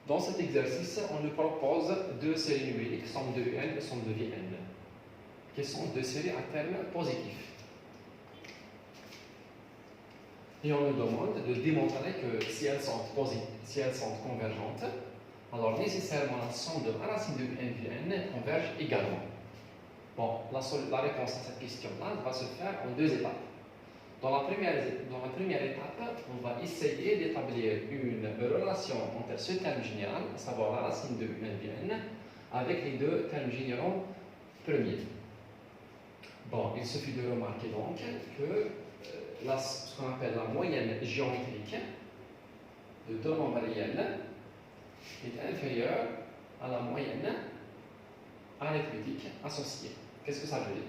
Dans cet exercice, on nous propose deux séries numériques, somme de UN et somme de Vn, qui sont deux séries à terme positifs. Et on nous demande de démontrer que si elles sont convergentes, alors nécessairement la somme de la racine de UN Vn converge également. Bon, la réponse à cette question-là va se faire en deux étapes. Dans la première étape, on va essayer d'établir une relation entre ce terme général, à savoir la racine de UN avec les deux termes généraux premiers. Bon, il suffit de remarquer donc que ce qu'on appelle la moyenne géométrique de deux nombres réels est inférieure à la moyenne arithmétique associée. Qu'est-ce que ça veut dire?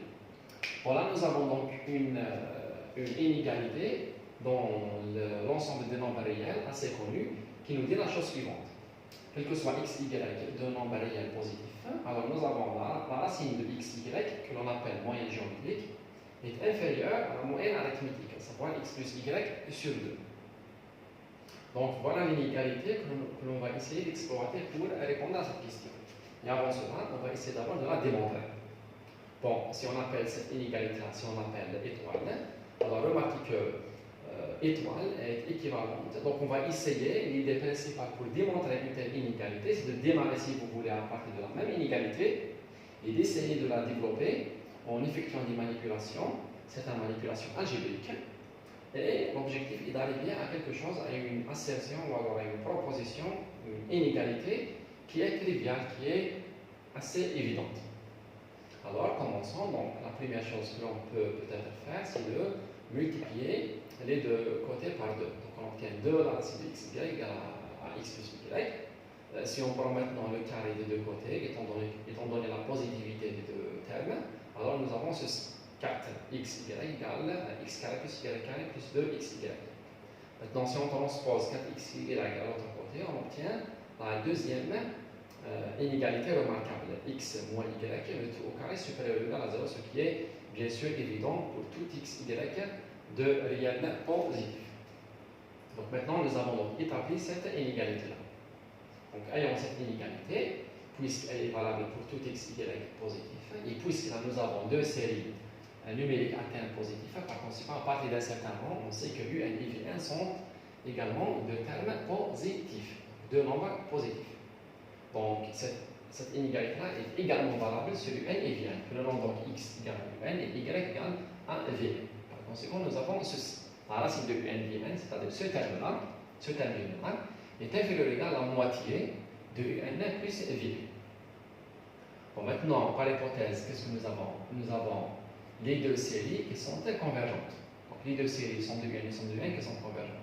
Voilà, nous avons donc une inégalité dans l'ensemble des nombres réels assez connus qui nous dit la chose suivante. Quel que soit x, y, deux nombres réels positifs, alors nous avons la racine de x, y, que l'on appelle moyenne géométrique, est inférieure à la moyenne arithmétique, à savoir x plus y sur 2. Donc voilà l'inégalité que l'on va essayer d'exploiter pour répondre à cette question. Et avant cela, on va essayer d'abord de la démontrer. Bon, si on appelle cette inégalité-là, si on appelle étoile, alors remarquez que étoile est équivalente. Donc on va essayer, l'idée principale pour démontrer une telle inégalité, c'est de démarrer, si vous voulez, à partir de la même inégalité et d'essayer de la développer en effectuant des manipulations, certaines manipulations algébriques. Et l'objectif est d'arriver à quelque chose, à une assertion ou alors à une proposition, une inégalité qui est triviale, qui est assez évidente. Alors, commençons. Donc, la première chose que l'on peut peut-être faire, c'est de multiplier les deux côtés par 2. Donc, on obtient 2 la racine de x, y égale à x plus y. Si on prend maintenant le carré des deux côtés, étant donné la positivité des deux termes, alors nous avons ceci. 4xy égale à x carré plus y carré plus 2xy. Maintenant, si on transpose 4xy à l'autre côté, on obtient la deuxième inégalité remarquable. X moins y le tout au carré supérieur ou égal à 0, ce qui est bien sûr évident pour tout xy de réel positif. Donc maintenant, nous avons donc établi cette inégalité-là. Donc ayant cette inégalité, puisqu'elle est valable pour tout xy positif, et puisque là nous avons deux séries numériques à terme positif, par conséquent, à partir d'un certain rang, on sait que U, N et Vn sont également deux termes positifs, deux nombres positifs. Donc, cette inégalité-là est également valable sur UN et Vn, que le nombre donc x égale à UN et y égale à Vn. Par conséquent, nous avons ceci. La racine de UN Vn, c'est-à-dire ce terme-là, ce terme général, est inférieur ou égal à la moitié de UN plus Vn. Bon, maintenant, par hypothèse, qu'est-ce que nous avons? Nous avons les deux séries qui sont convergentes. Donc, les deux séries sont de UN et sont de Vn qui sont convergentes.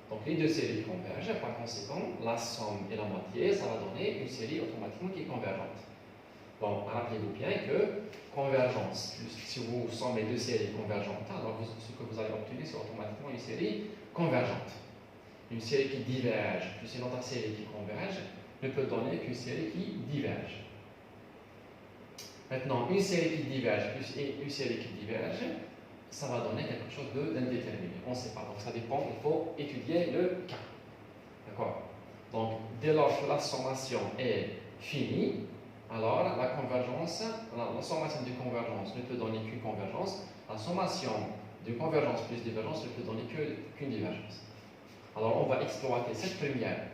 Donc les deux séries convergent, par conséquent, la somme et la moitié, ça va donner une série automatiquement qui est convergente. Bon, rappelez-vous bien que convergence, si vous sommez deux séries convergentes, alors ce que vous allez obtenir, c'est automatiquement une série convergente. Une série qui diverge plus une autre série qui converge ne peut donner qu'une série qui diverge. Maintenant, une série qui diverge plus une série qui diverge, ça va donner quelque chose d'indéterminé. On ne sait pas, donc ça dépend, il faut étudier le cas. D'accord? Donc, dès lors que la sommation est finie, alors la convergence, la sommation de convergence ne peut donner qu'une convergence, la sommation de convergence plus divergence ne peut donner qu'une divergence. Alors, on va exploiter cette première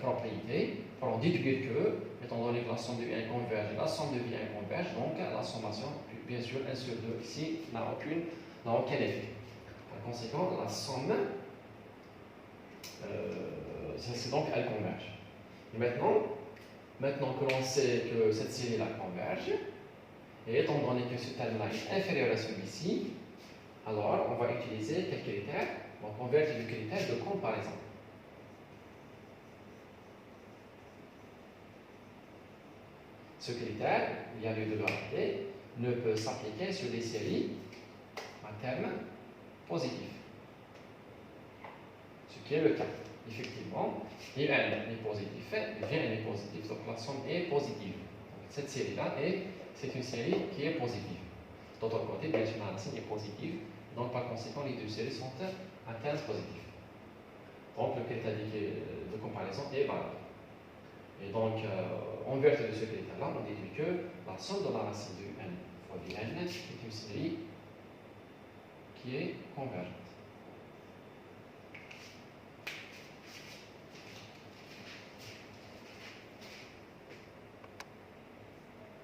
propriété pour en déduire que, étant donné que la somme de Vn converge et la somme de Vn converge, donc la sommation, bien sûr, 1 sur 2 ici, n'a aucun effet. Par conséquent, la somme, c'est donc elle converge. Et maintenant que l'on sait que cette série-là converge, et étant donné que ce terme-là est inférieur à celui-ci, alors on va utiliser quel critère? Donc on va utiliser le critère de comparaison. Ce critère, il y a lieu de le rappeler, ne peut s'appliquer sur des séries à terme positif. Ce qui est le cas. Effectivement, IN est positif, Vn est positif, donc la somme est positive. Donc, cette série-là, c'est une série qui est positive. D'autre côté, bien sûr, la racine est positive, donc par conséquent, les deux séries sont à terme positif. Donc le critère de comparaison est valable. Et donc, en vertu de ce critère-là, on déduit que la somme de la racine de n fois du n est une série qui est convergente.